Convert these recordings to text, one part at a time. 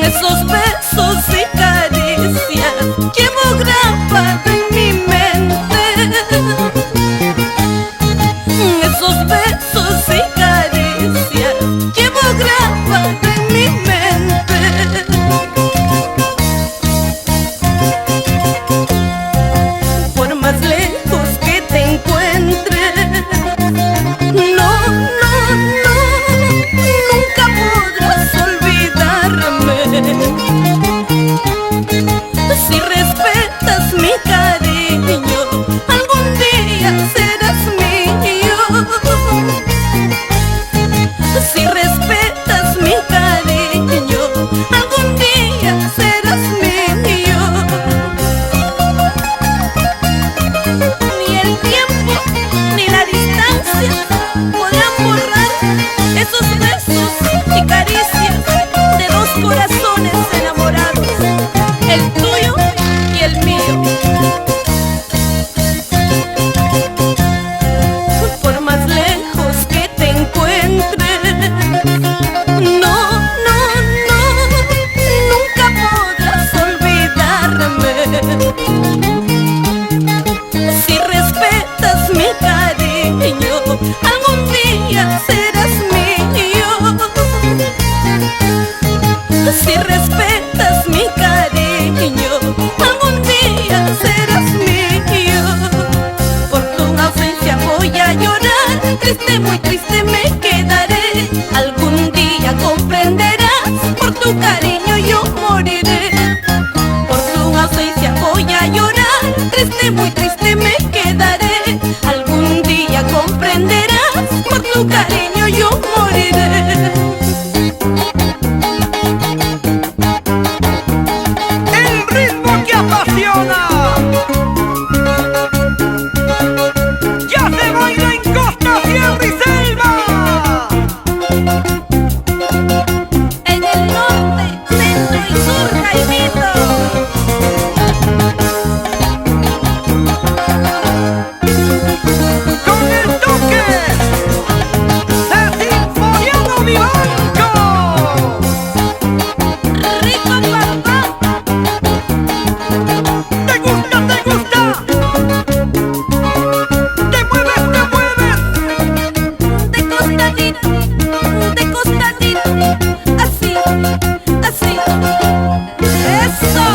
Esos besos y caricias llevo grabado en mi mente. Esos besos y caricias llevo grabado en mi mente. Por más lejos que te encuentres, no, nunca podrás olvidarme. Si respetas mi cariño, algún día serás mío. Si respetas mi cariño, algún día serás mío. Ni el tiempo ni la distancia podrán borrar esos besos y caricias de dos corazones enamorados, el tuyo y el mío. Por más lejos que te encuentres, no, nunca podrás olvidarme. Si respetas mi cariño, algún día serás mío. Si respetas mi cariño, algún día serás mío. Por tu ausencia voy a llorar, triste, muy triste me quedaré. Algún día comprenderás, por tu cariño yo moriré. Por tu ausencia voy a llorar, triste, muy triste me quedaré. Algún día comprenderás, por tu cariño yo moriré. El ritmo que apasiona ya se baila en costa, sierra y selva. En el norte, centro y sur, Jaimito. Con el toque de Sinfoniano Vivanco. Rico papá, ¿Te gusta? ¿Te gusta? ¿Te mueves? ¿Te mueves? de costadito, así, así. ¡Eso!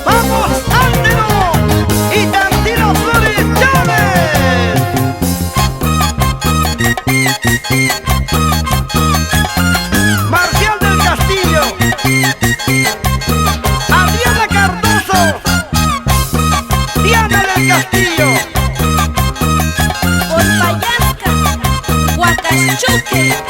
¡Vamos, Ándelo! ¡Y Tantino Flores Chávez! Marcial del Castillo, Adriana Cardoso, Diana del Castillo. Por Payasca, Huacachuque.